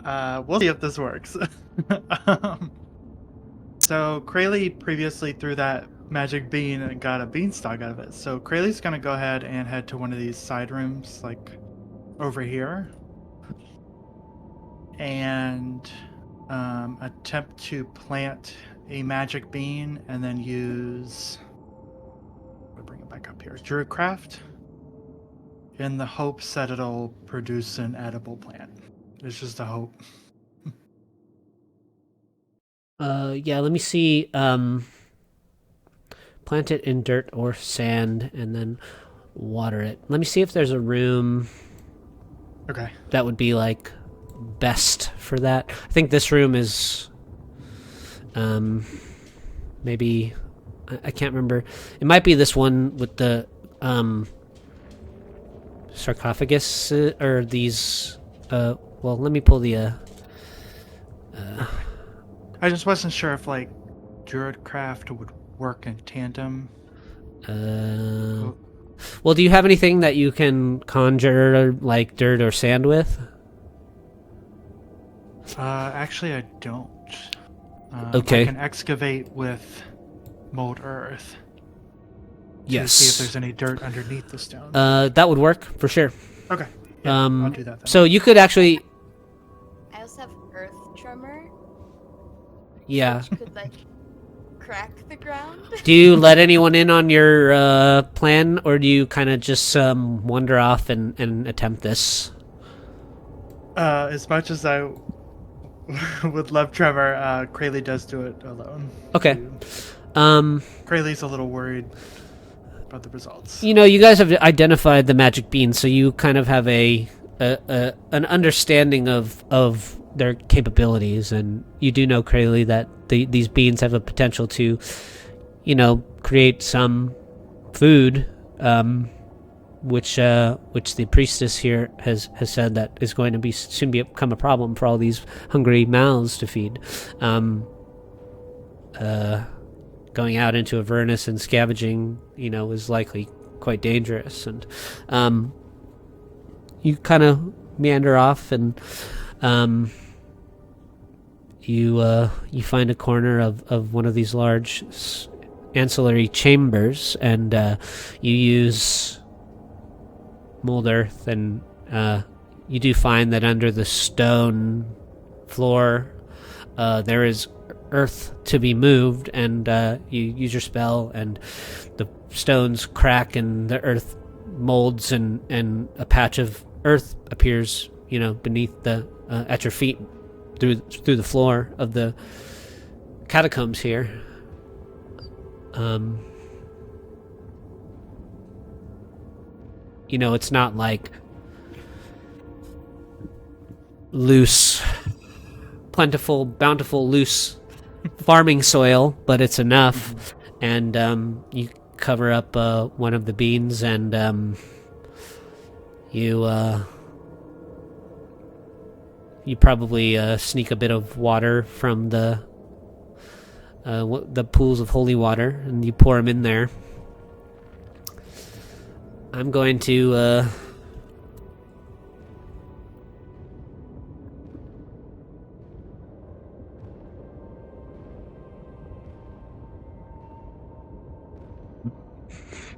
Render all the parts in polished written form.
We'll see if this works. um, so Krayley previously threw that magic bean and got a beanstalk out of it. So Krayley's gonna go ahead and head to one of these side rooms, like over here, and attempt to plant a magic bean, and then use. I'll bring it back up here. Druidcraft, in the hopes that it'll produce an edible plant. It's just a hope. Yeah, let me see. Plant it in dirt or sand and then water it. Let me see if there's a room Okay. that would be like best for that. I think this room is maybe I can't remember. It might be this one with the sarcophagus or these well, let me pull the I just wasn't sure if like Druidcraft would work in tandem. uh well, do you have anything that you can conjure like dirt or sand with? Actually, I don't. I Okay. can excavate with mold earth to see if Yes. there's any dirt underneath the stone. That would work for sure. Okay. Yeah, I'll do that then. So you could actually, I also have earth tremor, yeah. which could like crack the ground. Do you let anyone in on your plan, or do you kind of just wander off and attempt this? As much as I would love Trevor, Krayley does do it alone. Okay. Um, Krayley's a little worried about the results. you know, you guys have identified the magic bean, so you kind of have an understanding of their capabilities, and you do know clearly that these beans have a potential to, you know, create some food, which the priestess here has said that is going to be soon become a problem for all these hungry mouths to feed. Going out into Avernus and scavenging, you know, is likely quite dangerous, and you kind of meander off, and you find a corner of one of these large ancillary chambers, and you use mold earth, and you do find that under the stone floor there is earth to be moved, and you use your spell, and the stones crack and the earth molds, and a patch of earth appears, you know, beneath the at your feet through the floor of the catacombs here. You know, it's not like loose, plentiful, bountiful, loose farming soil, but it's enough. And you cover up one of the beans, and you probably sneak a bit of water from the pools of holy water, and you pour them in there. I'm going to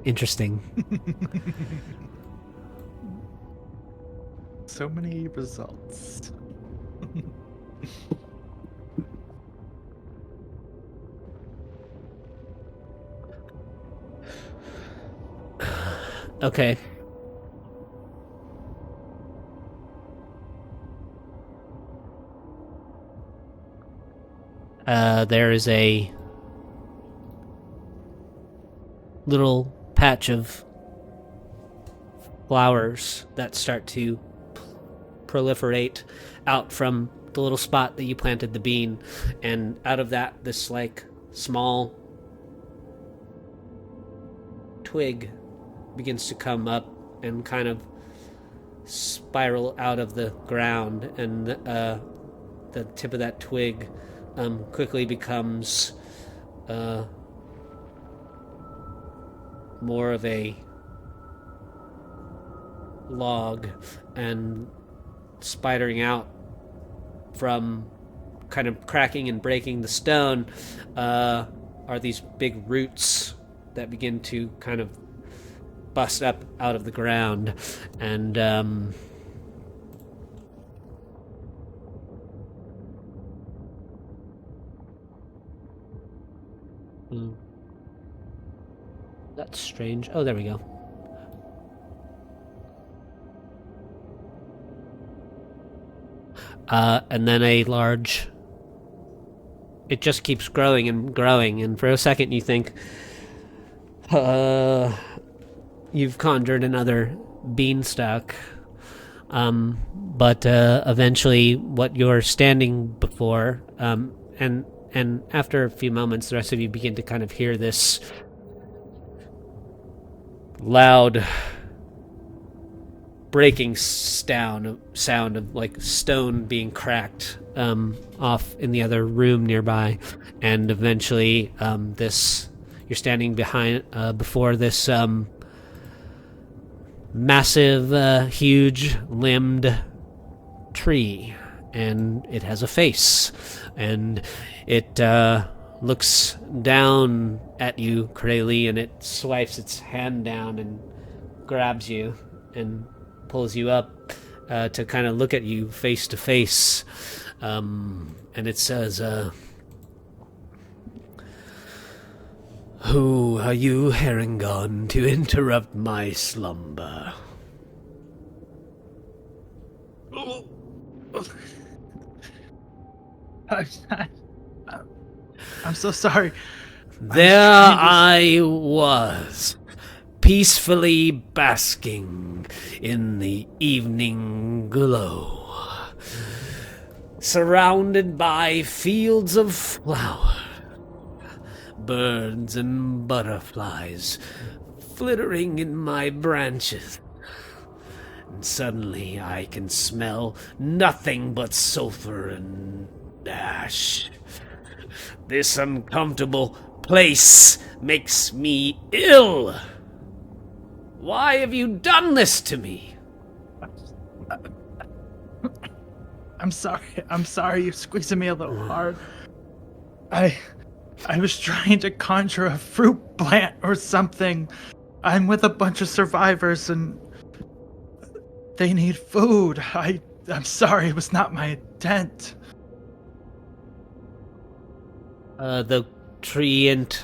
interesting. So many results. Okay. There is a little patch of flowers that start to proliferate out from the little spot that you planted the bean, and out of that, this like small twig begins to come up and kind of spiral out of the ground, and the tip of that twig quickly becomes more of a log, and spidering out from kind of cracking and breaking the stone are these big roots that begin to kind of bust up out of the ground. And that's strange. Oh, there we go. And then a large... It just keeps growing and growing, and for a second you think, you've conjured another beanstalk. But eventually what you're standing before, and after a few moments, the rest of you begin to kind of hear this loud breaking sound of like stone being cracked off in the other room nearby, and eventually you're standing before this massive, huge limbed tree, and it has a face, and it looks down at you, Corelli, and it swipes its hand down and grabs you and pulls you up to kind of look at you face to face, and it says, "Who are you, Herringon, to interrupt my slumber?" I'm so sorry. There I was, peacefully basking in the evening glow, surrounded by fields of flowers, birds and butterflies flittering in my branches. And suddenly I can smell nothing but sulfur and ash. This uncomfortable place makes me ill. Why have you done this to me? I'm sorry. You're squeezing me a little hard. I was trying to conjure a fruit plant or something. I'm with a bunch of survivors and they need food. I'm sorry. It was not my intent. The treant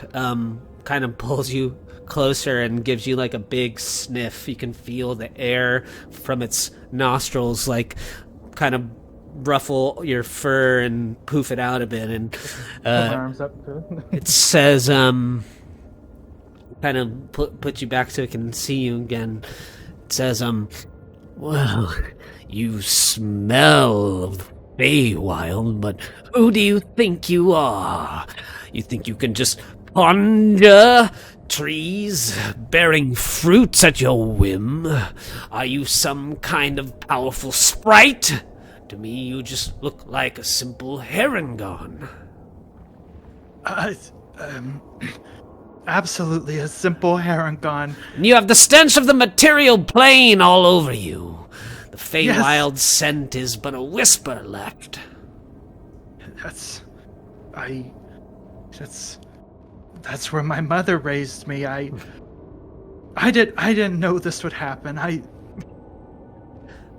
kind of pulls you closer and gives you like a big sniff. You can feel the air from its nostrils like kind of ruffle your fur and poof it out a bit, and my arms up too. it says kind of put you back so it can see you again. It says, well, you smell of Feywild, but who do you think you are? You think you can just conjure trees bearing fruits at your whim? Are you some kind of powerful sprite? To me, you just look like a simple Herringon. Absolutely a simple Herringon. And you have the stench of the material plane all over you. The Feywild scent is but a whisper left. That's where my mother raised me. I didn't know this would happen.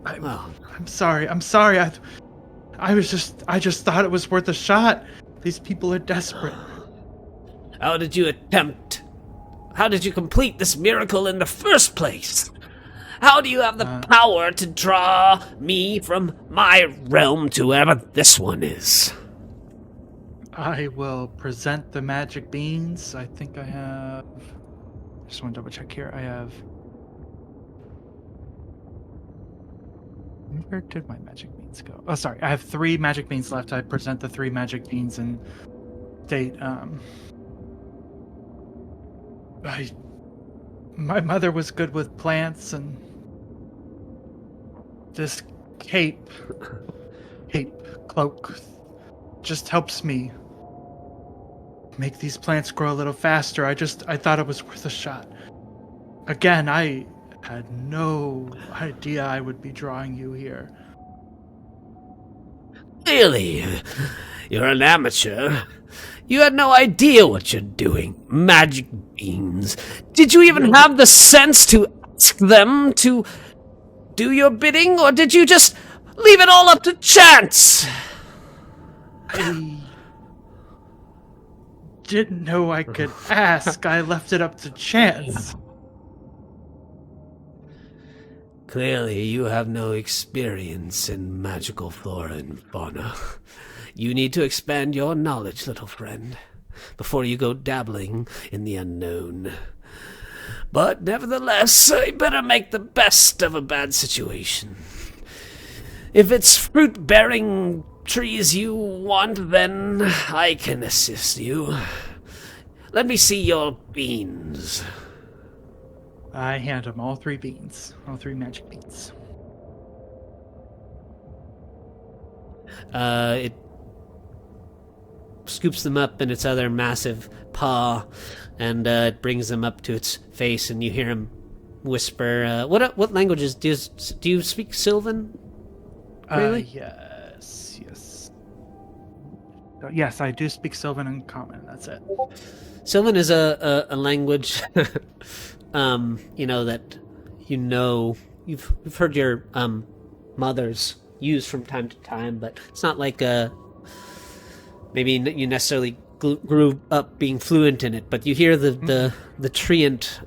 I'm sorry. I just thought it was worth a shot. These people are desperate. How did you complete this miracle in the first place? How do you have the power to draw me from my realm to wherever this one is? I will present the magic beans. I think I have... Just want to double check here. I have... Where did my magic beans go? Oh, sorry. I have 3 magic beans left. I present the 3 magic beans and state, my mother was good with plants, and this cloak just helps me make these plants grow a little faster. I thought it was worth a shot. Again, I had no idea I would be drawing you here. Clearly, you're an amateur. You had no idea what you're doing. Magic beans. Did you even have the sense to ask them to do your bidding, or did you just leave it all up to chance? I didn't know I could ask. I left it up to chance. Clearly, you have no experience in magical flora and fauna. You need to expand your knowledge, little friend, before you go dabbling in the unknown. But nevertheless, I better make the best of a bad situation. If it's fruit-bearing trees you want, then I can assist you. Let me see your beans. I hand him all 3 beans. All 3 magic beans. It scoops them up in its other massive paw, and it brings them up to its face, and you hear him whisper. What languages do you speak? Sylvan? Really? Yes. Yes, I do speak Sylvan and Common. That's it. Sylvan is a language, that you've heard your mothers use from time to time, but it's not like maybe you necessarily grew up being fluent in it. But you hear the treant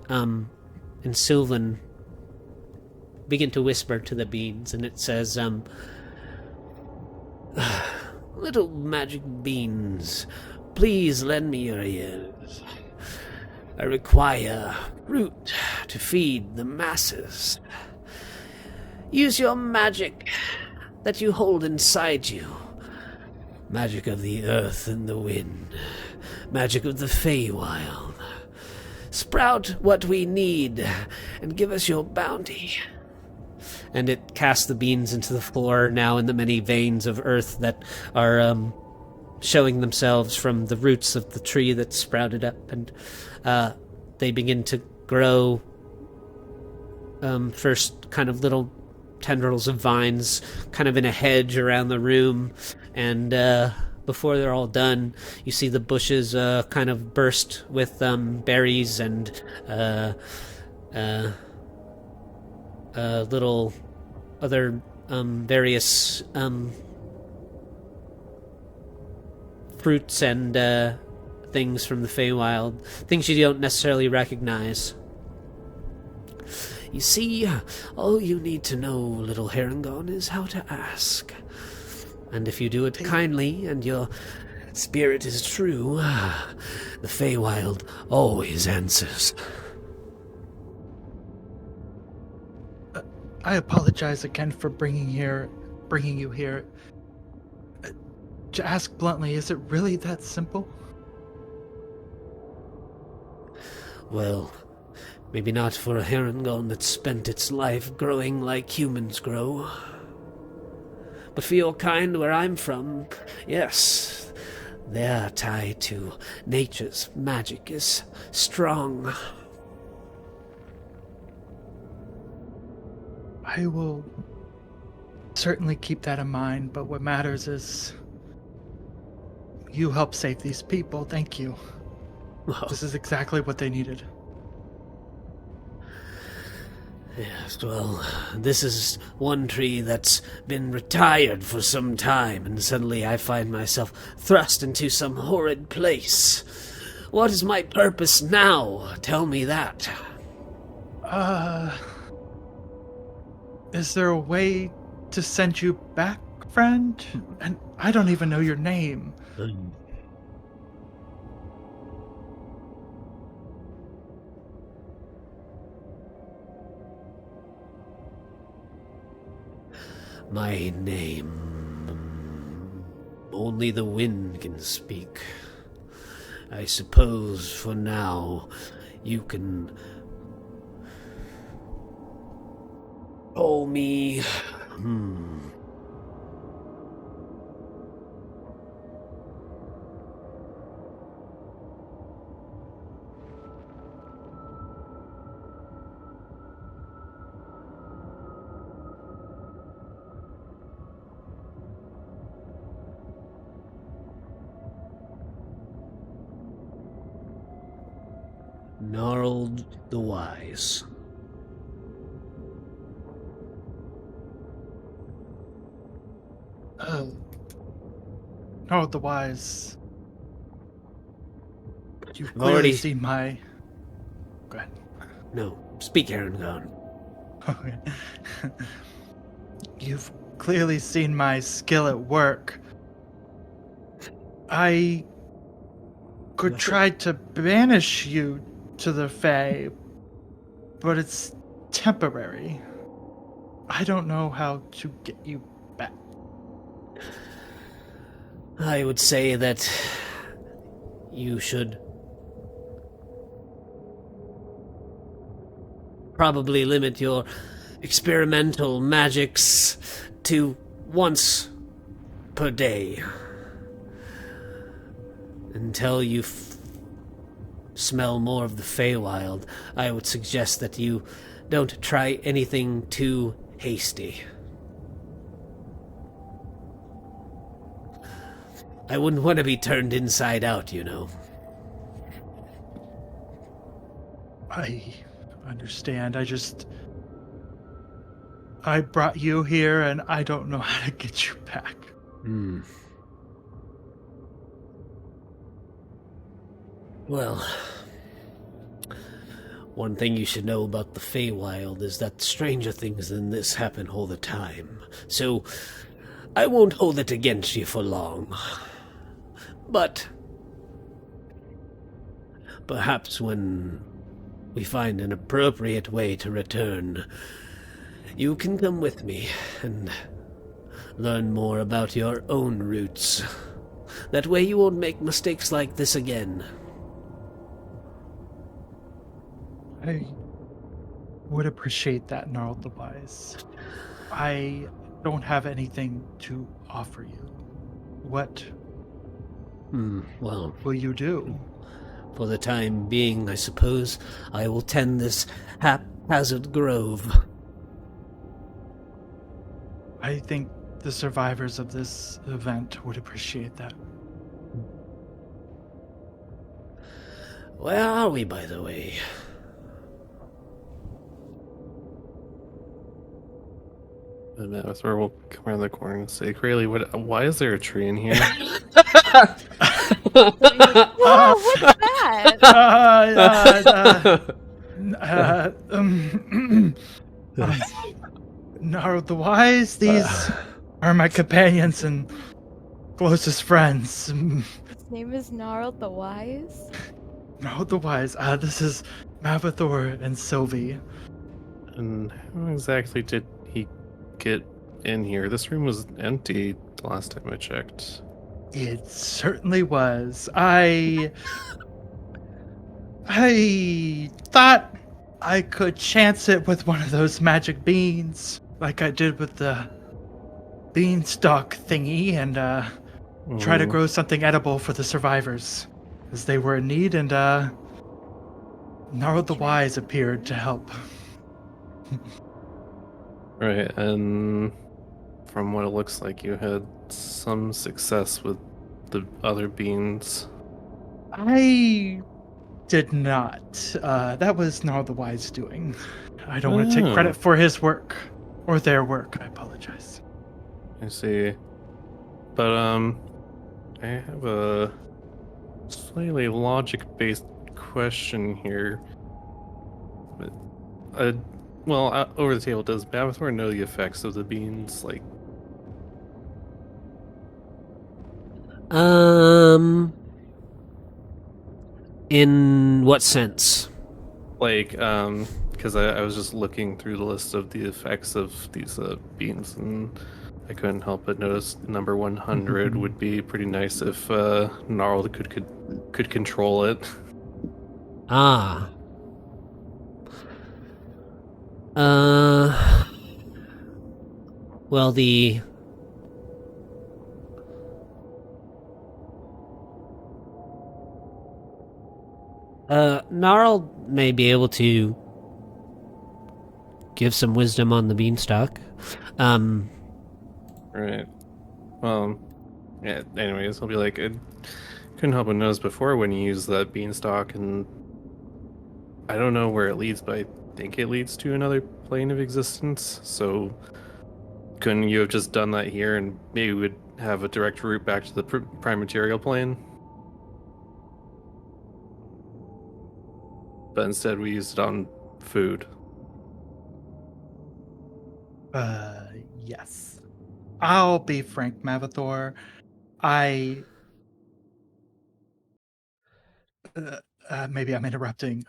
in Sylvan begin to whisper to the beans, and it says, "Little magic beans, please lend me your ears. I require fruit to feed the masses. Use your magic that you hold inside you. Magic of the earth and the wind. Magic of the Feywild. Sprout what we need and give us your bounty." And it casts the beans into the floor, now in the many veins of earth that are showing themselves from the roots of the tree that sprouted up, and they begin to grow. First kind of little tendrils of vines kind of in a hedge around the room, and before they're all done, you see the bushes kind of burst with berries and little other various fruits and things from the Feywild, things you don't necessarily recognize. You see, all you need to know, little Herringon, is how to ask. And if you do it kindly and your spirit is true, the Feywild always answers. I apologize again for bringing you here. To ask bluntly, is it really that simple? Well, maybe not for a Herringon that spent its life growing like humans grow. But for your kind where I'm from, yes, their tie to nature's magic is strong. I will certainly keep that in mind, but what matters is you helped save these people. Thank you. Well, This is exactly what they needed. yes, well, this is one tree that's been retired for some time, and suddenly I find myself thrust into some horrid place. What is my purpose now? Tell me that. Is there a way to send you back, friend? And I don't even know your name. My name. Only the wind can speak. I suppose for now you can call me. Gnarled the Wise. Oh, the wise. You've I've clearly already... seen my. Go ahead. No, speak, Aragon. Okay. You've clearly seen my skill at work. I could try to banish you to the Fae, but it's temporary. I don't know how to get you back. I would say that you should probably limit your experimental magics to once per day until you smell more of the Feywild. I would suggest that you don't try anything too hasty. I wouldn't want to be turned inside out, you know. I understand. I brought you here and I don't know how to get you back. Well, one thing you should know about the Feywild is that stranger things than this happen all the time. So, I won't hold it against you for long. But perhaps when we find an appropriate way to return, you can come with me and learn more about your own roots. That way you won't make mistakes like this again. I would appreciate that, Gnarled the Wise. I don't have anything to offer you. What Well, will you do? for the time being, I suppose, I will tend this haphazard grove. I think the survivors of this event would appreciate that. Where are we, by the way? The Mavithor will come around the corner and say, Crayley, why is there a tree in here? Whoa, what's that? Gnarled the Wise, these are my companions and closest friends. His name is Gnarled the Wise. Gnarled the Wise, this is Mavithor and Sylvie. And how exactly did he get in here? This room was empty the last time I checked. It certainly was. I thought I could chance it with one of those magic beans, like I did with the beanstalk thingy, and try to grow something edible for the survivors, as they were in need, and Gnarled the Wise appeared to help. Right, and from what it looks like, you had some success with the other beans. I did not. That was Gnarled the Wise doing. I don't want to take credit for his work, or their work. I apologize. I see. But, I have a slightly logic-based question here. Over the table, does Mavithor know the effects of the beans? Like, In what sense? because I was just looking through the list of the effects of these beans, and I couldn't help but notice number 100 would be pretty nice if Gnarled could control it. Ah. Well, Gnarl may be able to give some wisdom on the beanstalk. Right. Well, yeah, anyways, I'll be like, I couldn't help but notice before when you used that beanstalk and I don't know where it leads, but I think it leads to another plane of existence. So couldn't you have just done that here, and maybe we'd have a direct route back to the prime material plane? But instead, we used it on food. Yes. I'll be frank, Mavathor. I maybe I'm interrupting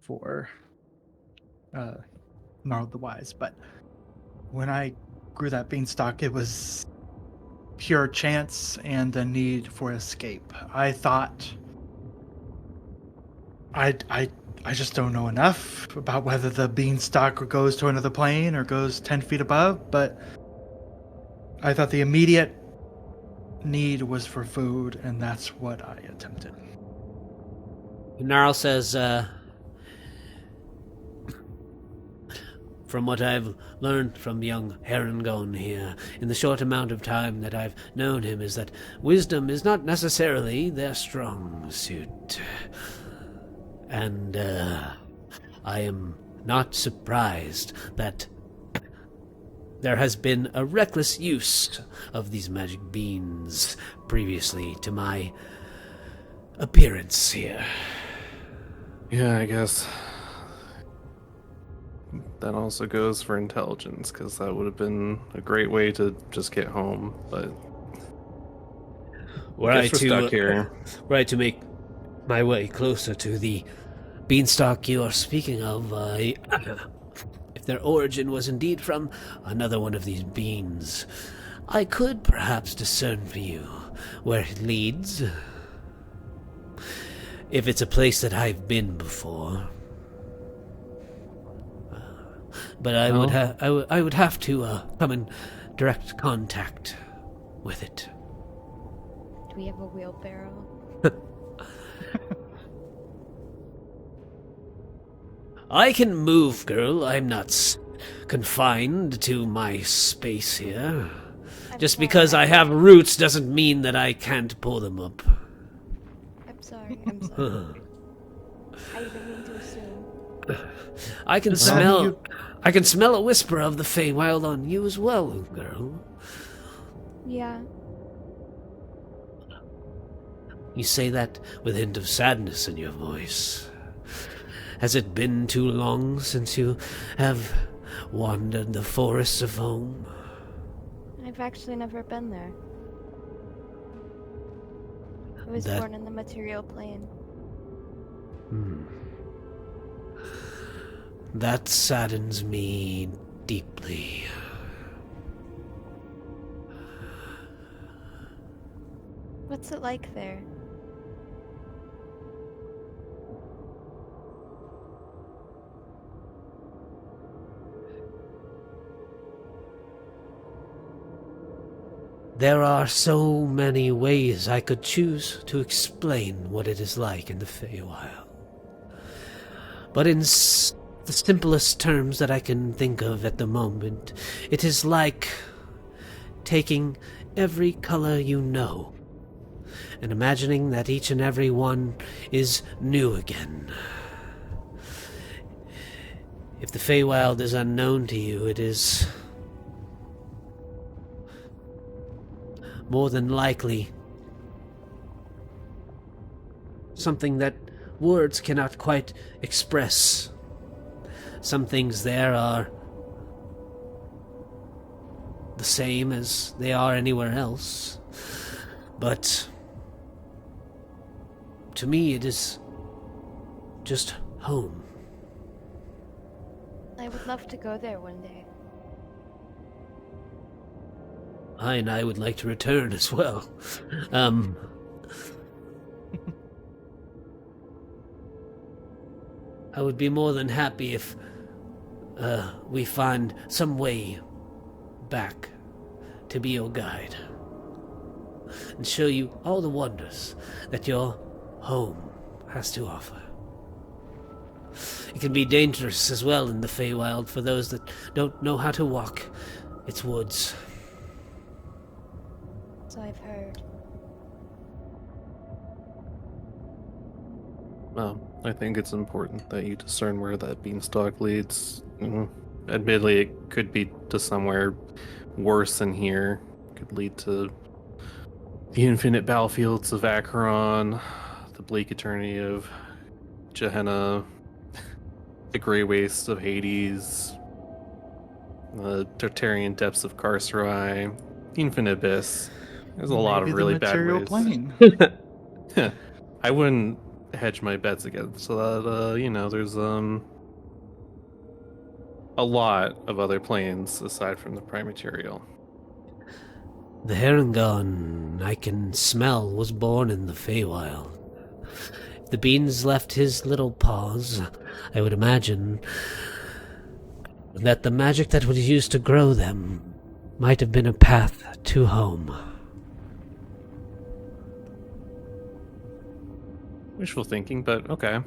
for Gnarled the Wise, but when I grew that beanstalk, it was pure chance and the need for escape. I thought I just don't know enough about whether the beanstalk goes to another plane or goes 10 feet above, but I thought the immediate need was for food, and that's what I attempted. Gnarl says, from what I've learned from young Herringon here, in the short amount of time that I've known him, is that wisdom is not necessarily their strong suit. And, I am not surprised that there has been a reckless use of these magic beans previously to my appearance here. Yeah, I guess that also goes for intelligence, because that would have been a great way to just get home, but Were I I guess we're stuck here. Were I to make my way closer to the beanstalk you are speaking of, if their origin was indeed from another one of these beans, I could perhaps discern for you where it leads. If it's a place that I've been before. But I would have to come in direct contact with it. Do we have a wheelbarrow? I can move, girl. I'm not confined to my space here. Just because I have roots doesn't mean that I can't pull them up. I'm sorry. I didn't mean to assume. I can smell a whisper of the Feywild on you as well, girl. Yeah. You say that with a hint of sadness in your voice. Has it been too long since you have wandered the forests of home? I've actually never been there. I was born in the material plane. That saddens me deeply. What's it like there? There are so many ways I could choose to explain what it is like in the Feywild. But in the simplest terms that I can think of at the moment, it is like taking every color you know and imagining that each and every one is new again. If the Feywild is unknown to you, it is more than likely something that words cannot quite express. Some things there are the same as they are anywhere else, but to me it is just home. I would love to go there one day. I would like to return as well. I would be more than happy if we find some way back to be your guide and show you all the wonders that your home has to offer. It can be dangerous as well in the Feywild for those that don't know how to walk its woods. So I've heard. I think it's important that you discern where that beanstalk leads. Admittedly, it could be to somewhere worse than here. It could lead to the infinite battlefields of Acheron, the bleak eternity of Gehenna, the grey wastes of Hades, the Tartarian depths of Carcerai, the infinite abyss. There's a lot of Maybe really the bad material ways. plane. I wouldn't hedge my bets against so that there's a lot of other planes aside from the prime material. The Herringon I can smell was born in the Feywild. If the beans left his little paws, I would imagine that the magic that was used to grow them might have been a path to home. Wishful thinking, but okay.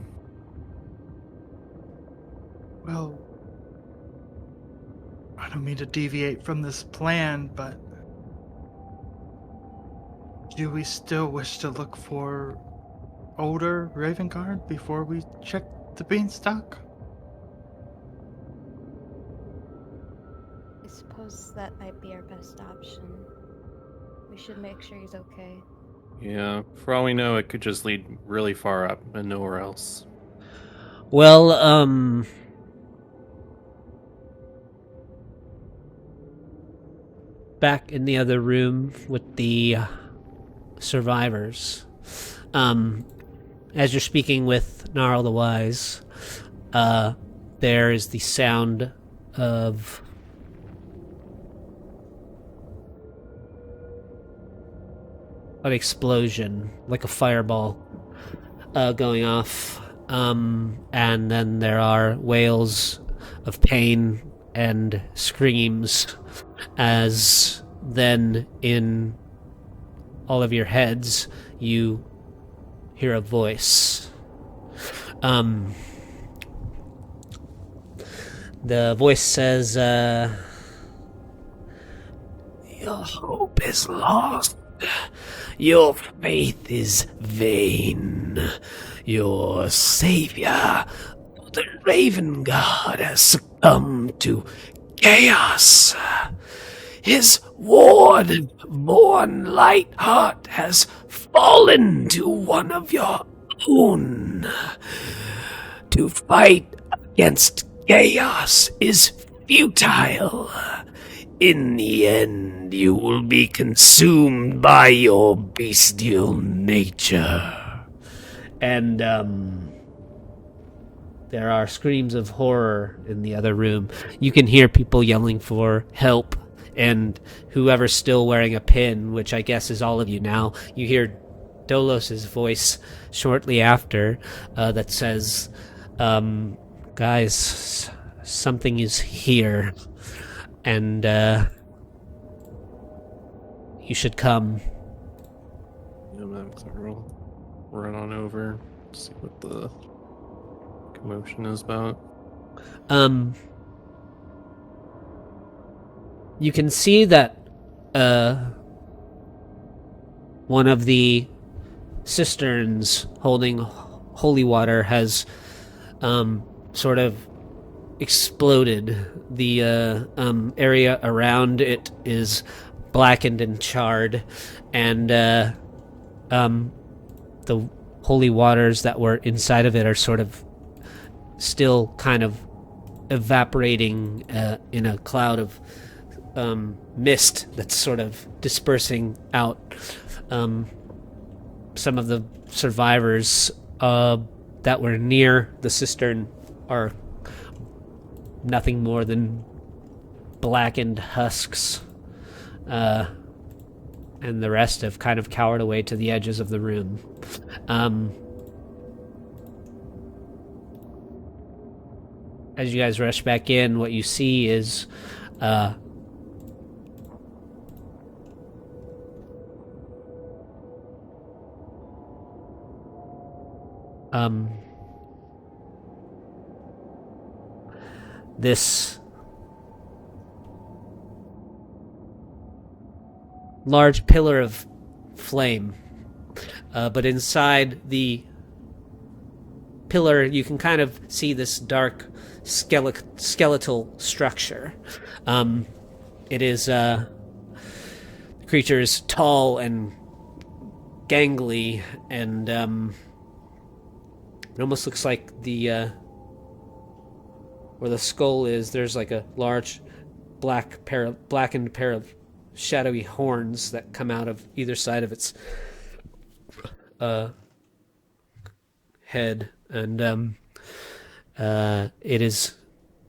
Well, I don't mean to deviate from this plan, but do we still wish to look for older Ravenguard before we check the beanstalk? I suppose that might be our best option. We should make sure he's okay. Yeah, for all we know, it could just lead really far up and nowhere else. Well, back in the other room with the survivors, as you're speaking with Gnarl the Wise, there is the sound of an explosion, like a fireball, going off. And then there are wails of pain and screams, as then in all of your heads you hear a voice. The voice says, "Your hope is lost. Your faith is vain. Your savior, the Raven God, has succumbed to chaos. His ward, born Lightheart, has fallen to one of your own. To fight against chaos is futile. In the end, you will be consumed by your bestial nature." And, there are screams of horror in the other room. You can hear people yelling for help, and whoever's still wearing a pin, which I guess is all of you now, you hear Dolos's voice shortly after, that says, "Guys, something is here, and, you should come." Yeah, Max, we'll run on over, see what the commotion is about. You can see that, one of the cisterns holding holy water has, sort of exploded. The, area around it is blackened and charred, and, the holy waters that were inside of it are sort of still kind of evaporating, in a cloud of mist that's sort of dispersing out. Some of the survivors that were near the cistern are nothing more than blackened husks, and the rest have kind of cowered away to the edges of the room. As you guys rush back in, what you see is this large pillar of flame, but inside the pillar, you can kind of see this dark skeletal structure. It is the creature is tall and gangly, and it almost looks like the where the skull is. There's like a large blackened pair of shadowy horns that come out of either side of its head, and it is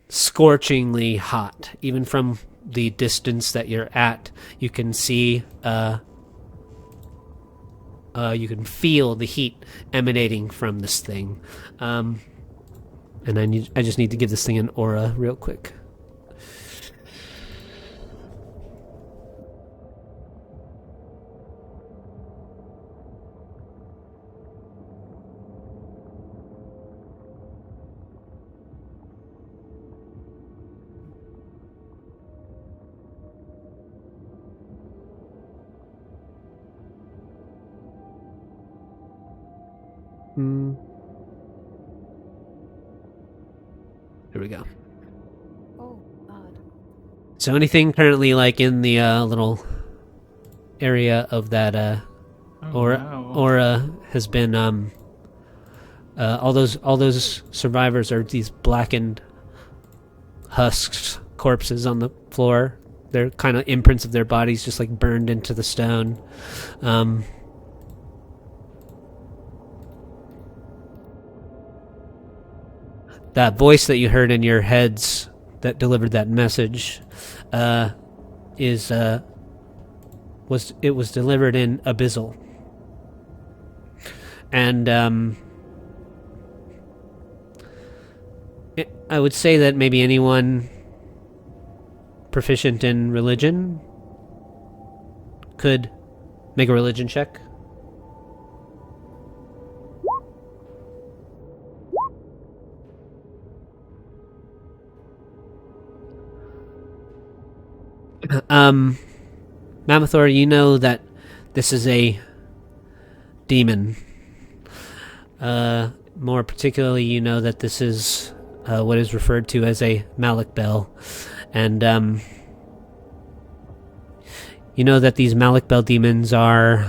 scorchingly hot. Even from the distance that you're at, you can see, you can feel the heat emanating from this thing. And I just need to give this thing an aura real quick. Here we go. Oh, God. So anything currently like in the little area of that aura has been all those survivors are these blackened husks, corpses on the floor. They're kind of imprints of their bodies just like burned into the stone. That voice that you heard in your heads that delivered that message was delivered in Abyssal. And I would say that maybe anyone proficient in religion could make a religion check. Mamathor, you know that this is a demon. More particularly, you know that this is what is referred to as a Malik Bell. And you know that these Malik Bell demons are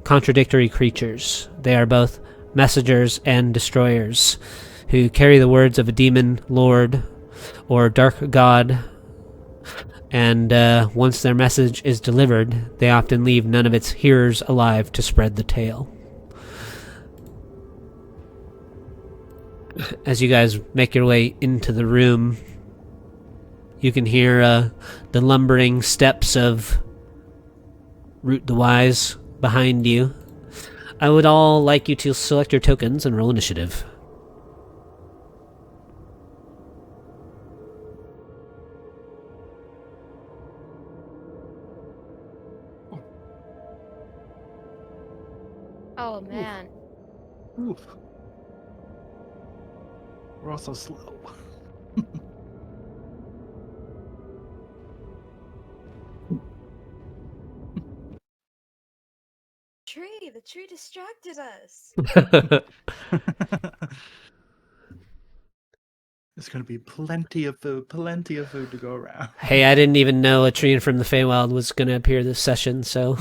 contradictory creatures. They are both messengers and destroyers who carry the words of a demon lord or dark god. And once their message is delivered, they often leave none of its hearers alive to spread the tale. As you guys make your way into the room, you can hear the lumbering steps of Root the Wise behind you. I would all like you to select your tokens and roll initiative. Oh, man. Oof. We're also slow. The tree distracted us. There's going to be plenty of food to go around. Hey, I didn't even know a tree from the Feywild was going to appear this session, so...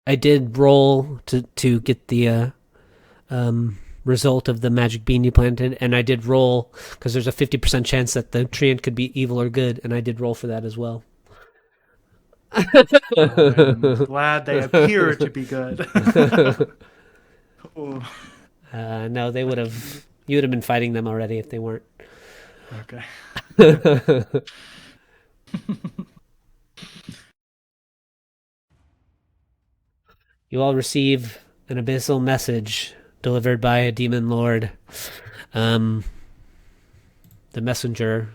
I did roll to get the result of the magic bean you planted, and I did roll because there's a 50% chance that the treant could be evil or good, and I did roll for that as well. I'm glad they appear to be good. No, they would have. You would have been fighting them already if they weren't. Okay. You all receive an abyssal message delivered by a demon lord. The messenger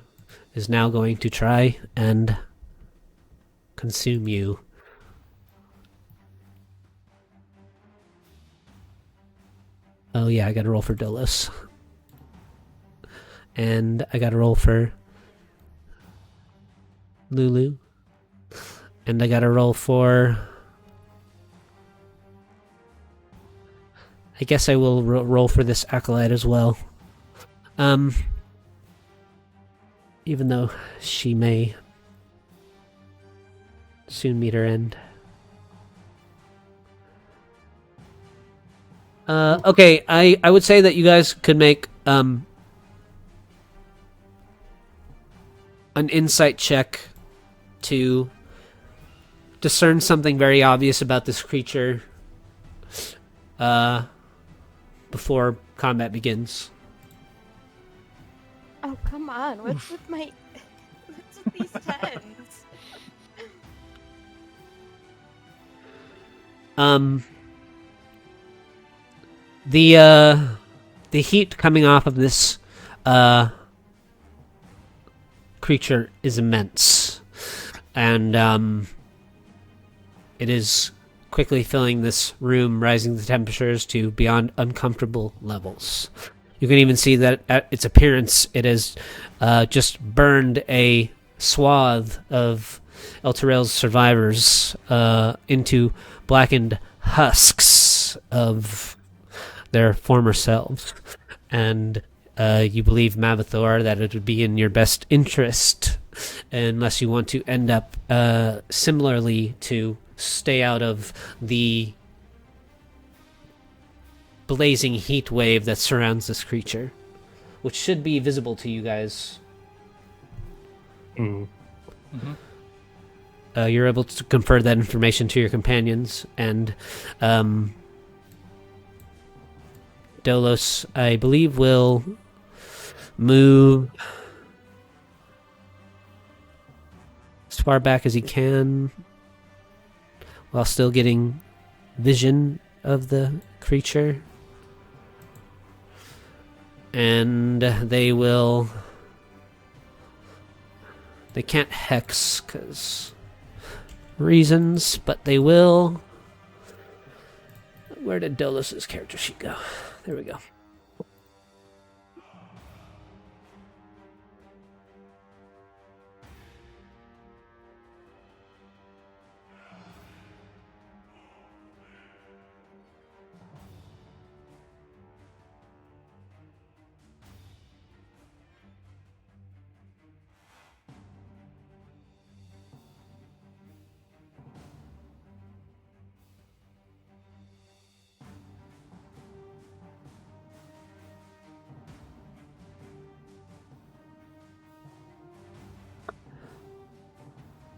is now going to try and consume you. Oh yeah, I gotta roll for Dolus. And I gotta roll for Lulu. And I gotta roll for... I guess I will roll for this acolyte as well. Even though she may soon meet her end. Okay, I would say that you guys could make an insight check to discern something very obvious about this creature before combat begins. Oh, come on. What's with my... What's with these tens? The heat coming off of this creature is immense, and it is quickly filling this room, rising the temperatures to beyond uncomfortable levels. You can even see that at its appearance, it has just burned a swath of El Terrell's survivors into blackened husks of their former selves. And you believe, Mavathor, that it would be in your best interest, unless you want to end up similarly, to stay out of the blazing heat wave that surrounds this creature, which should be visible to you guys. You're able to confer that information to your companions, and Dolos, I believe, will move as far back as he can while still getting vision of the creature. And they can't hex because reasons, but they will. Where did Dolos's character sheet go? There we go.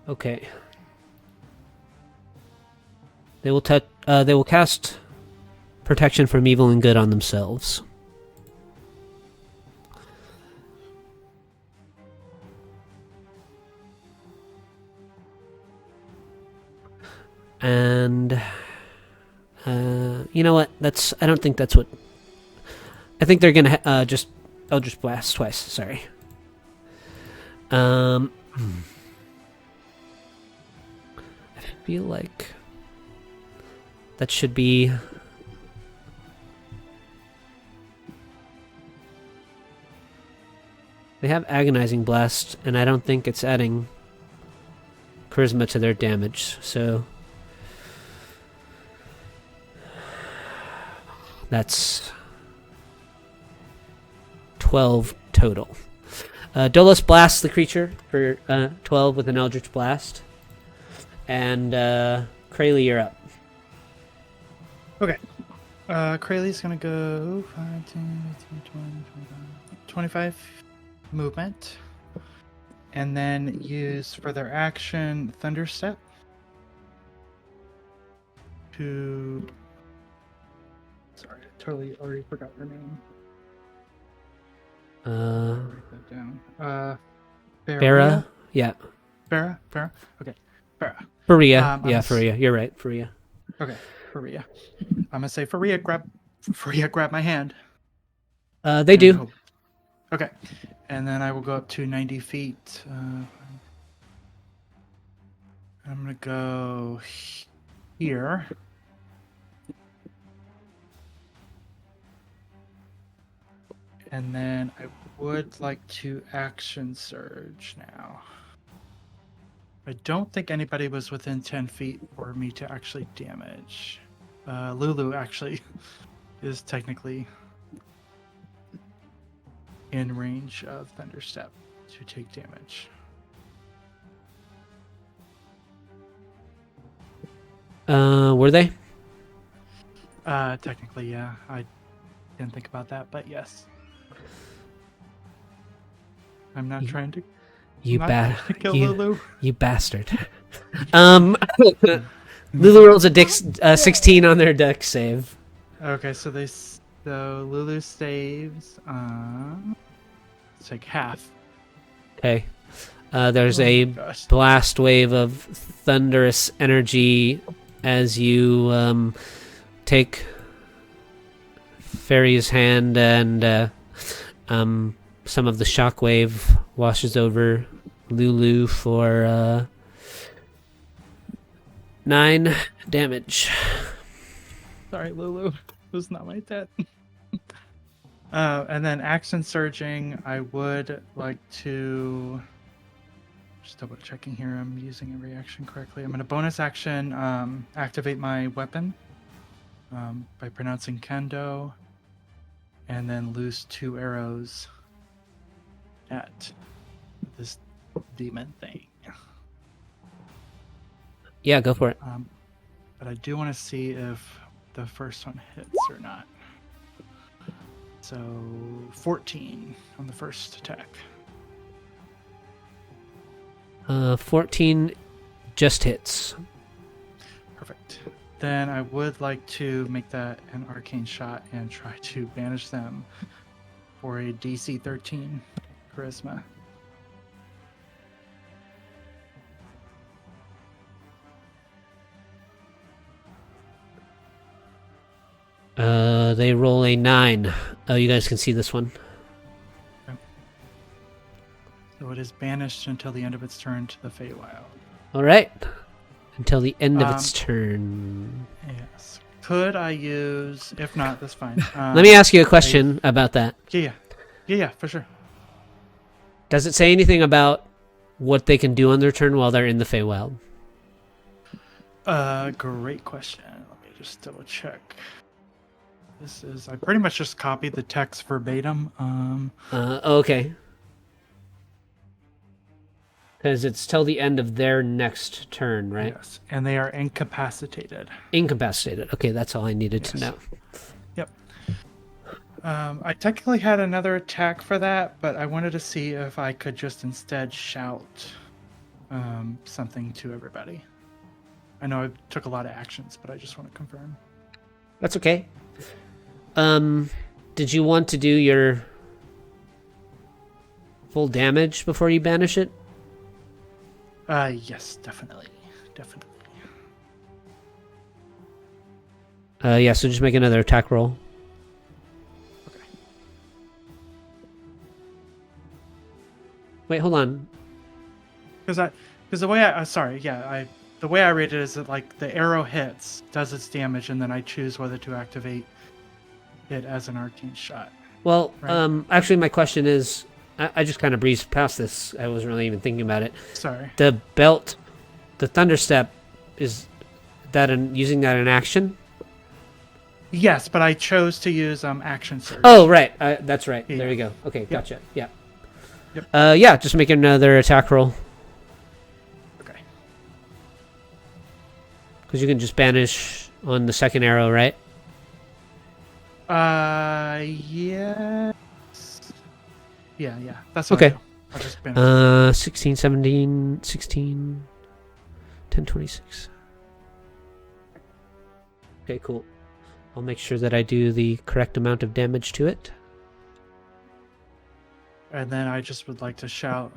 Okay. They will cast protection from evil and good on themselves. And you know what? I don't think that's what. I think they're gonna Eldritch Blast twice. Sorry. I feel like that should be. They have Agonizing Blast, and I don't think it's adding charisma to their damage, so that's 12 total. Dolos blasts the creature for 12 with an Eldritch Blast. And Krayley, you're up. Okay. Krayley's going to go 5, 10, 15, 20, 25 movement. And then use for their action Thunder Step to... Sorry, I totally already forgot her name. Write that down. Farah? Yeah. Farah? Okay. Farah. Faria. Faria. You're right. Faria. Okay, Faria. I'm going to say, Faria, grab my hand. They do. Okay. And then I will go up to 90 feet. I'm going to go here. And then I would like to action surge now. I don't think anybody was within 10 feet for me to actually damage. Lulu actually is technically in range of Thunderstep to take damage. Were they? Technically, yeah. I didn't think about that, but yes. I'm not trying to kill Lulu. You bastard. Lulu rolls a 16 on their dex save. Okay, so Lulu saves. It's like half. Okay. There's a Gosh. blast wave of thunderous energy as you take Fairy's hand, and some of the shockwave washes over Lulu for 9 damage. Sorry, Lulu. It was not my intent. And then action surging, I would like to just double checking here. I'm using every action correctly. I'm going to bonus action activate my weapon by pronouncing kendo, and then loose 2 arrows at this demon thing. Yeah, go for it. But I do want to see if the first one hits or not. So 14 on the first attack. 14 just hits. Perfect. Then I would like to make that an arcane shot and try to banish them for a DC 13 charisma. They roll a 9. Oh, you guys can see this one. So it is banished until the end of its turn to the Feywild. All right. Until the end of its turn. Yes. Could I use? If not, that's fine. Let me ask you a question about that. Yeah, for sure. Does it say anything about what they can do on their turn while they're in the Feywild? Great question. Let me just double check. I pretty much just copied the text verbatim. Okay. Because it's till the end of their next turn, right? Yes, and they are incapacitated. Incapacitated. Okay, that's all I needed to know. Yep. I technically had another attack for that, but I wanted to see if I could just instead shout something to everybody. I know I took a lot of actions, but I just want to confirm. That's okay. Did you want to do your full damage before you banish it? Yes, definitely. Yeah, so just make another attack roll. Okay. Wait, hold on. Because the way the way I read it is that like the arrow hits, does its damage, and then I choose whether to activate it as an arcane shot. Well, Right. actually, my question is, I just kind of breezed past this. I wasn't really even thinking about it. Sorry. The belt, the Thunderstep, is that using that in action? Yes, but I chose to use action surge. Oh, right. That's right. Yeah. There you go. Okay, gotcha. Yeah. Yep. Yeah, just make another attack roll. Okay. Because you can just banish on the second arrow, right? Yes. Yeah. That's what Okay. I'll just banish. 16, 17, 16, 10, 26. Okay, cool. I'll make sure that I do the correct amount of damage to it. And then I just would like to shout,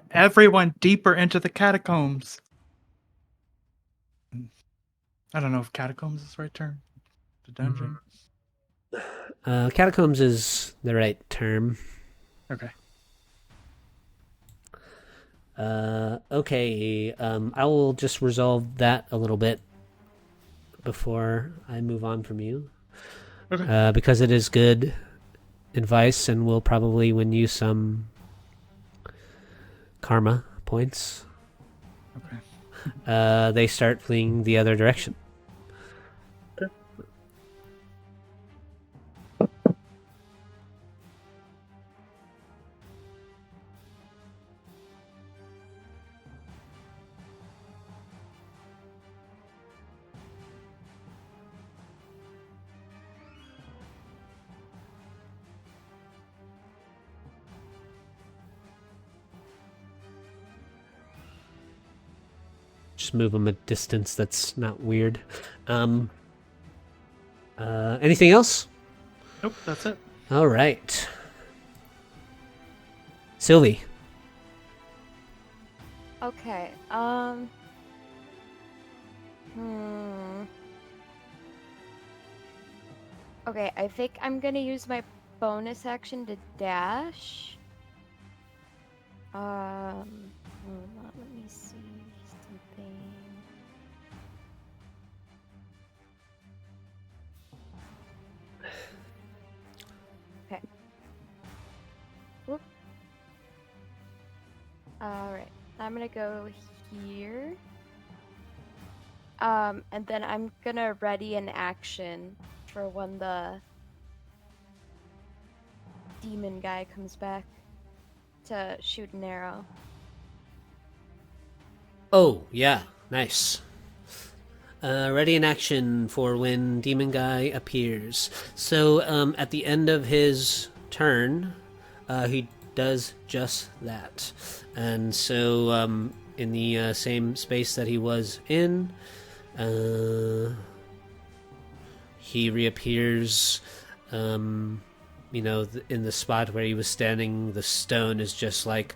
everyone deeper into the catacombs. I don't know if catacombs is the right term. The dungeon. Catacombs is the right term. Okay. Okay. I will just resolve that a little bit before I move on from you. Okay. Because it is good advice and will probably win you some karma points. Okay. They start fleeing the other direction. Just move them a distance that's not weird. Anything else? Nope, that's it. All right. Sylvie. Okay. Okay, I think I'm gonna use my bonus action to dash. Hold on, let me see something. Okay. Whoop. Alright, I'm gonna go here. And then I'm gonna ready an action for when the demon guy comes back to shoot an arrow. Oh, yeah. Nice. Ready in action for when Demon Guy appears. So, at the end of his turn, he does just that. And so, in the same space that he was in, he reappears. In the spot where he was standing, the stone is just like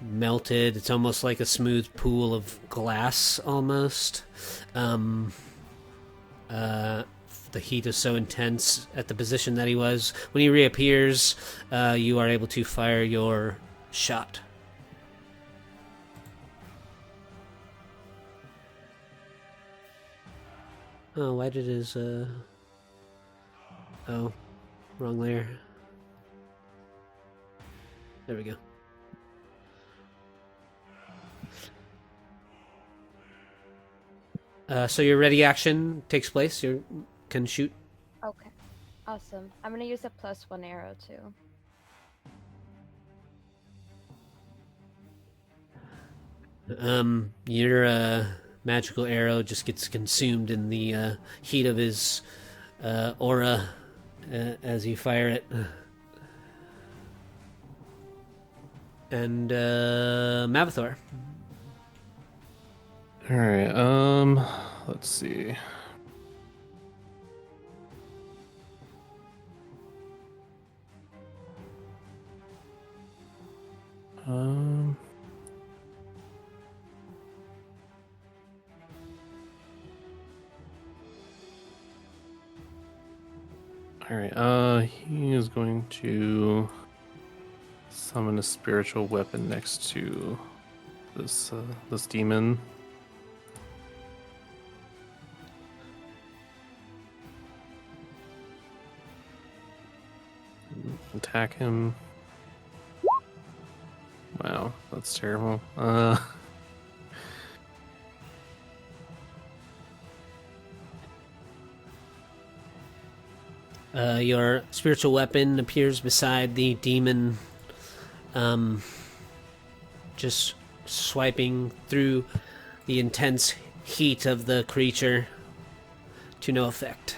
melted. It's almost like a smooth pool of glass almost. The heat is so intense at the position that he was. When he reappears, you are able to fire your shot. Oh, why did his oh, wrong layer. There we go. So your ready action takes place. You can shoot. Okay. Awesome. I'm gonna use a +1 arrow too. Your magical arrow just gets consumed in the heat of his aura as you fire it. And Mavathor. All right. Let's see. All right. He is going to summon a spiritual weapon next to this demon. Attack him. Wow, that's terrible. Your spiritual weapon appears beside the demon, just swiping through the intense heat of the creature to no effect.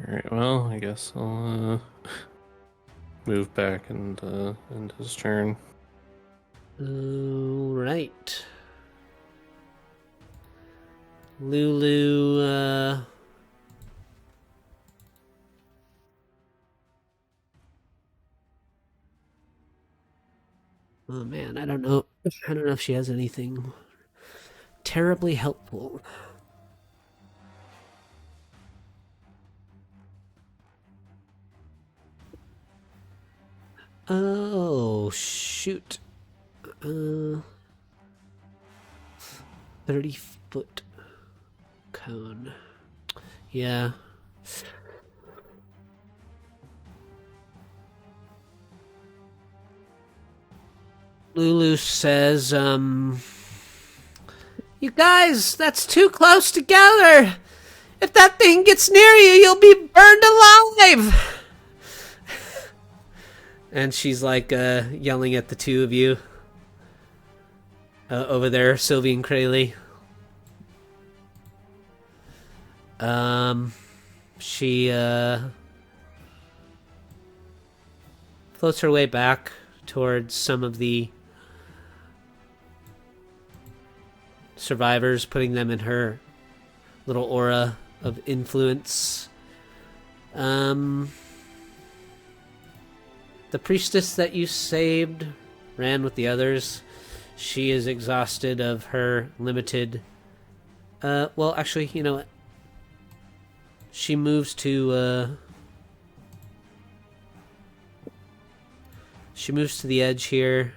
Alright, well, I guess I'll move back and end his turn. Alright. Lulu, oh man, I don't know if she has anything terribly helpful. Oh, shoot. 30-foot cone. Yeah. Lulu says, "You guys, that's too close together. If that thing gets near you, you'll be burned alive." And she's like yelling at the two of you over there, Sylvie and Crayley. She floats her way back towards some of the survivors, putting them in her little aura of influence. The priestess that you saved ran with the others. She is exhausted of her limited... well, actually, you know what? She moves to... She moves to the edge here.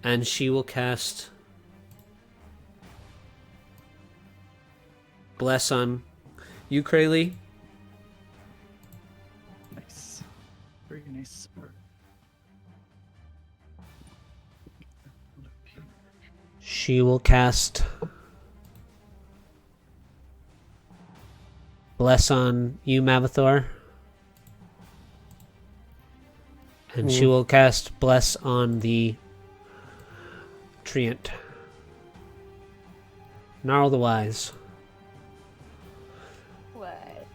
And she will cast Bless on you, Crayley. Nice. Very nice. She will cast Bless on you, Mavathor. And she will cast Bless on the Treant. Gnarl the Wise. What?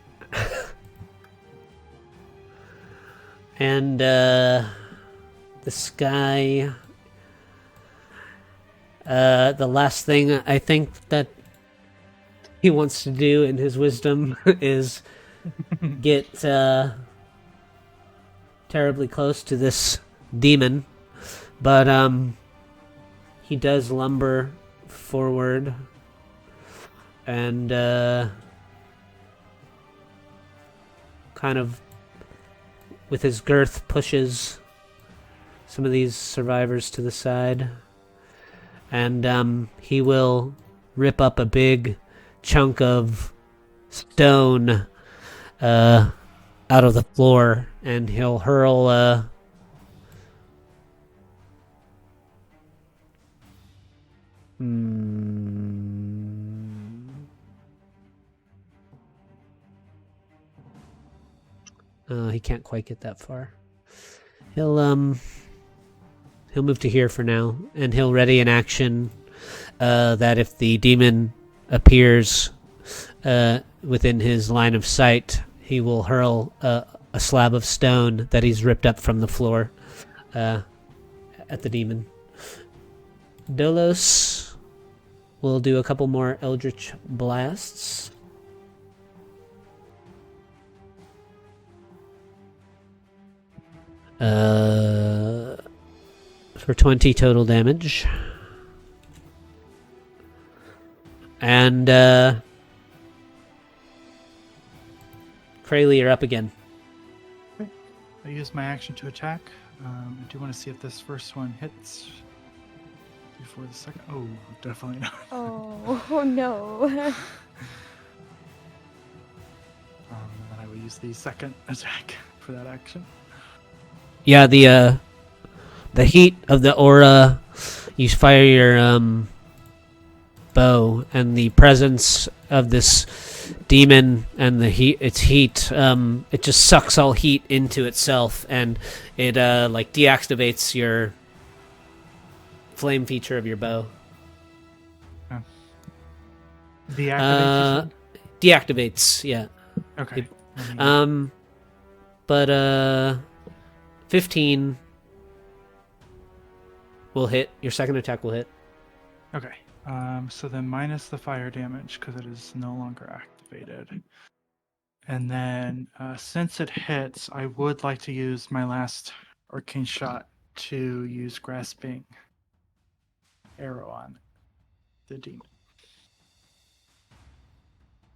And this guy, the last thing I think that he wants to do in his wisdom is get terribly close to this demon, but he does lumber forward and kind of with his girth pushes some of these survivors to the side, and he will rip up a big chunk of stone out of the floor, and he'll hurl he can't quite get that far. He'll move to here for now, and he'll ready an action that if the demon appears within his line of sight, he will hurl a slab of stone that he's ripped up from the floor at the demon. Dolos will do a couple more Eldritch Blasts. For 20 total damage. And Crayley, you're up again. I use my action to attack. I do want to see if this first one hits before the second. Oh, definitely not. Oh no. And then I will use the second attack for that action. Yeah, the heat of the aura, you fire your bow, and the presence of this demon and the heat, its heat, it just sucks all heat into itself, and it like deactivates your flame feature of your bow. Deactivation? Deactivates, yeah. Okay. But 15 will hit. Your second attack will hit. Okay. So then minus the fire damage because it is no longer activated. And then since it hits, I would like to use my last arcane shot to use grasping arrow on the demon.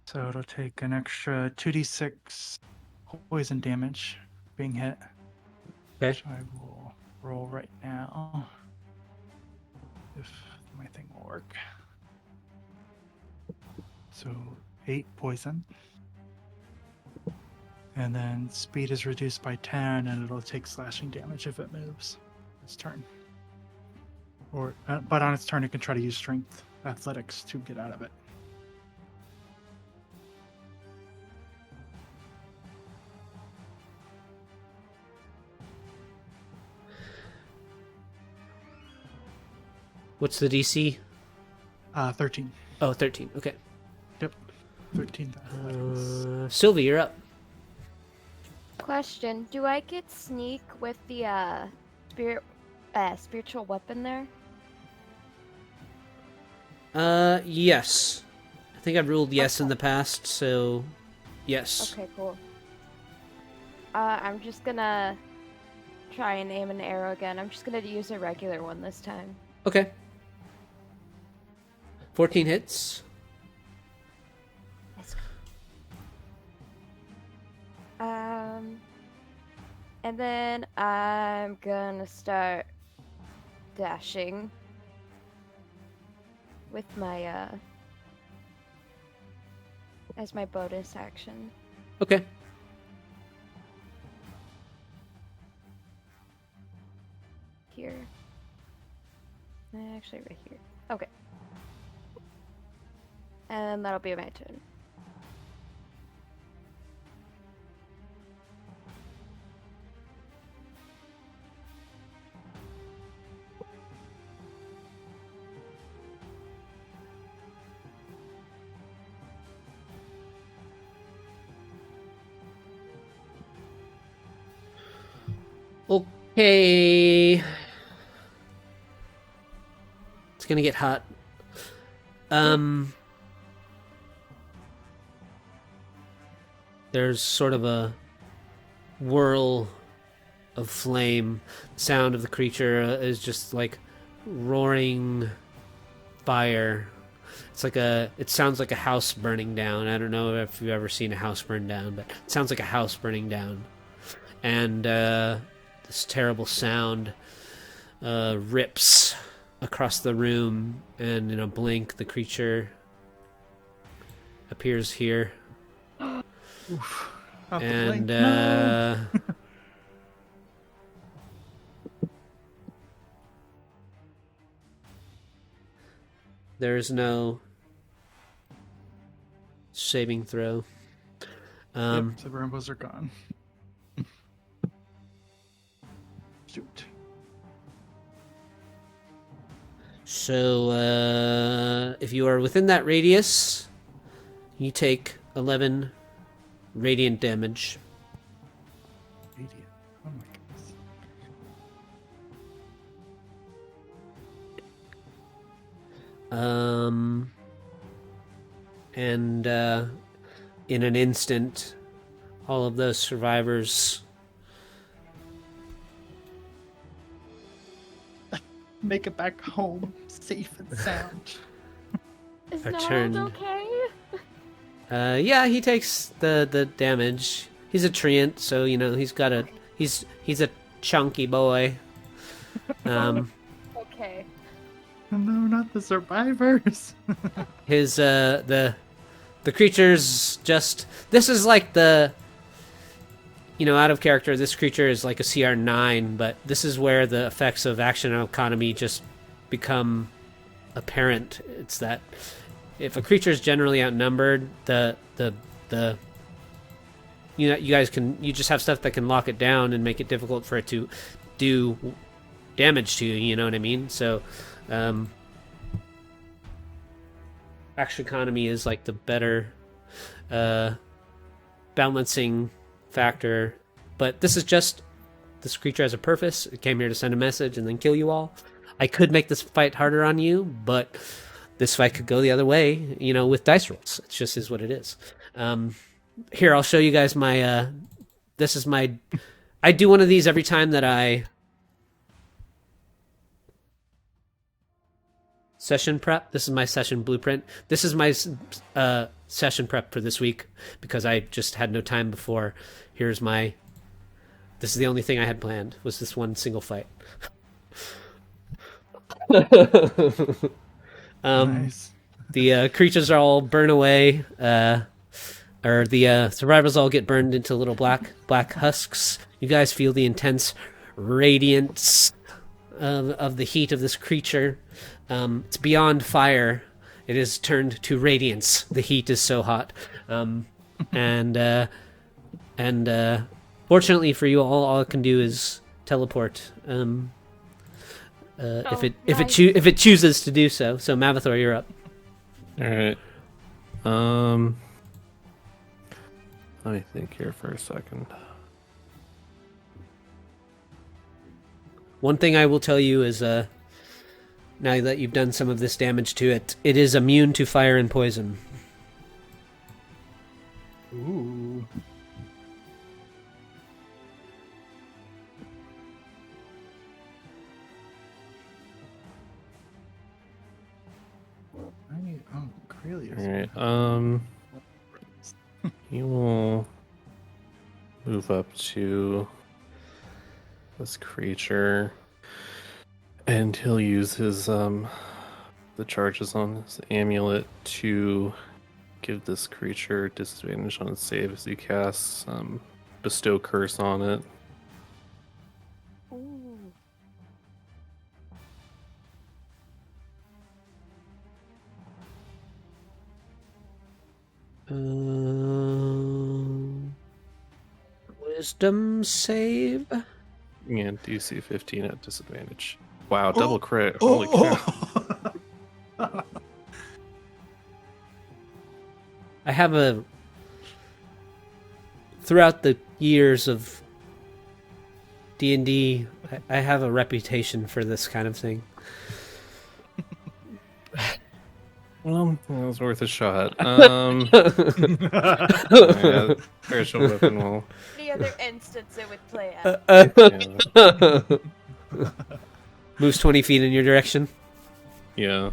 So it'll take an extra 2d6 poison damage being hit. Okay. Which I will roll right now. If my thing will work. So 8 poison. And then speed is reduced by 10, and it'll take slashing damage if it moves its turn. But on its turn, it can try to use strength athletics to get out of it. What's the DC? 13. Oh, 13. Okay. Yep. 13 athletics. Sylvie, you're up. Question: do I get sneak with the spiritual weapon there? Yes. I think I've ruled yes in the past, so yes. Okay, cool. I'm just gonna try and aim an arrow again. I'm just gonna use a regular one this time. Okay. 14 hits. Let's go. And then I'm gonna start dashing with my as my bonus action. Okay. Here. Actually, right here. Okay. And that'll be my turn. Okay. It's gonna get hot. There's sort of a whirl of flame. The sound of the creature is just like roaring fire. It sounds like a house burning down. I don't know if you've ever seen a house burn down, but it sounds like a house burning down. And this terrible sound rips across the room, and in a blink, the creature appears here. Oof. And No. there's no saving throw. Yep, the rainbows are gone. Shoot. So, if you are within that radius, you take 11 radiant damage. Radiant. Oh my goodness. And in an instant, all of those survivors Make it back home, safe and sound. Is Our Gnarled turn. okay? yeah, he takes the damage. He's a treant, so he's a chunky boy. Okay. No, not the survivors. His the creature's just, this is like the, out of character, this creature is like a CR9, but this is where the effects of action economy just become apparent. It's that if a creature is generally outnumbered, you just have stuff that can lock it down and make it difficult for it to do damage to you. You know what I mean? So, action economy is like the better balancing factor. But this creature has a purpose. It came here to send a message and then kill you all. I could make this fight harder on you, but this fight could go the other way, with dice rolls. It just is what it is. Here, I'll show you guys my, I do one of these every time that I session prep. This is my session blueprint. This is my session prep for this week because I just had no time before. This is the only thing I had planned, was this one single fight. Nice. The creatures are all burn away, or the survivors all get burned into little black husks. You guys feel the intense radiance of the heat of this creature. It's beyond fire. It is turned to radiance. The heat is so hot. And fortunately for you all it can do is teleport. If it chooses to do so. So Mavathor, you're up. All right. Let me think here for a second. One thing I will tell you is, now that you've done some of this damage to it, it is immune to fire and poison. Ooh. Corelius. All right. He will move up to this creature, and he'll use his the charges on his amulet to give this creature disadvantage on its save as he casts bestow curse on it. Ooh. Wisdom save? And DC 15 at disadvantage. Wow, double crit. Holy cow. I have throughout the years of D&D, I have a reputation for this kind of thing. Well, it was worth a shot. Spiritual weapon will. Any other instance it would play out. Moves 20 feet in your direction. Yeah.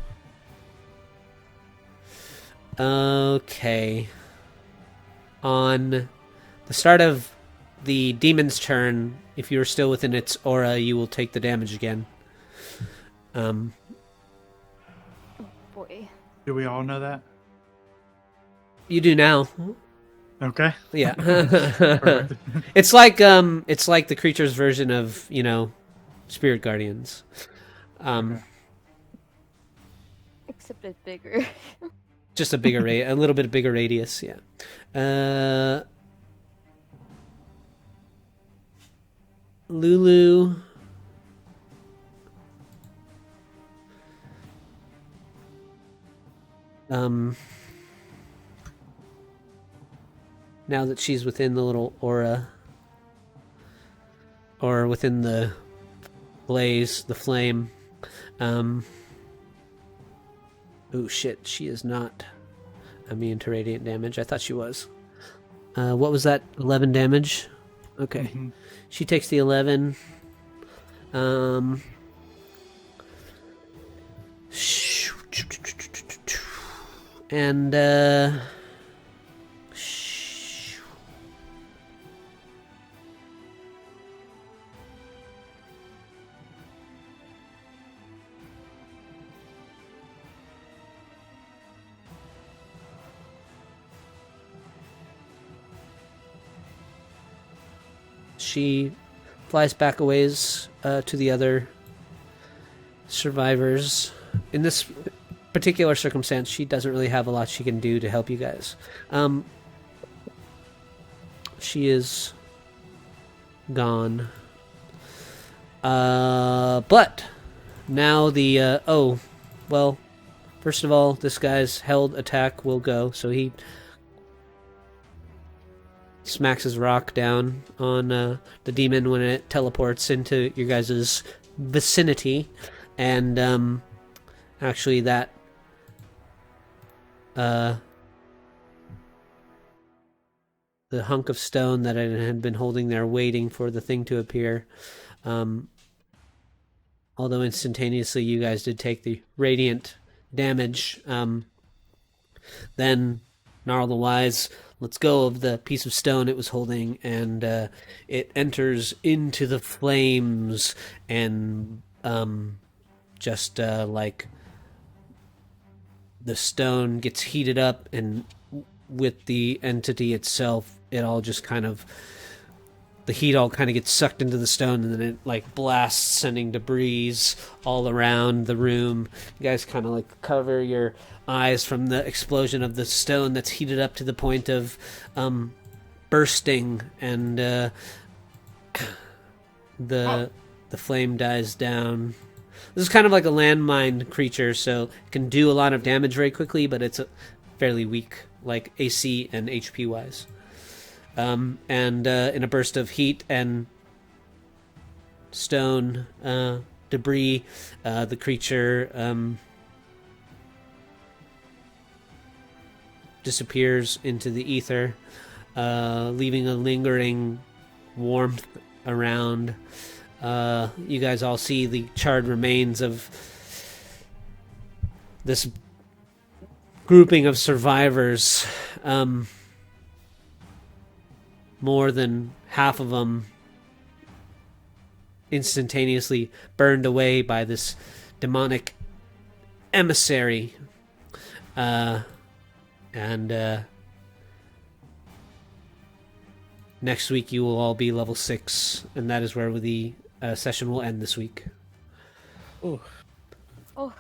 Okay. On the start of the demon's turn, if you are still within its aura, you will take the damage again. Boy. Do we all know that? You do now. Okay. Yeah. It's like the creature's version of, spirit guardians. Except it's bigger. Just a little bit bigger radius, yeah. Lulu. Now that she's within the little aura, or within the blaze, the flame, oh shit, she is not immune to radiant damage. I thought she was. What was that? 11 damage? Okay. Mm-hmm. She takes the 11. And she flies back a ways to the other survivors. In this particular circumstance, she doesn't really have a lot she can do to help you guys. She is gone. But now the first of all, this guy's held attack will go, so he smacks his rock down on the demon when it teleports into your guys' vicinity, and actually that the hunk of stone that it had been holding there waiting for the thing to appear, although instantaneously you guys did take the radiant damage, then Gnarl the Wise lets go of the piece of stone it was holding, and it enters into the flames, and just like the stone gets heated up, and with the entity itself, it all just kind of, the heat all kind of gets sucked into the stone, and then it like blasts, sending debris all around the room. You guys kind of like cover your eyes from the explosion of the stone that's heated up to the point of bursting, and the flame dies down. This is kind of like a landmine creature, so it can do a lot of damage very quickly, but it's fairly weak, like AC and HP wise. And in a burst of heat and stone debris, the creature disappears into the ether, leaving a lingering warmth around. You guys all see the charred remains of this grouping of survivors. More than half of them instantaneously burned away by this demonic emissary. And next week you will all be level 6, and that is where the session will end this week. Oh. Oh.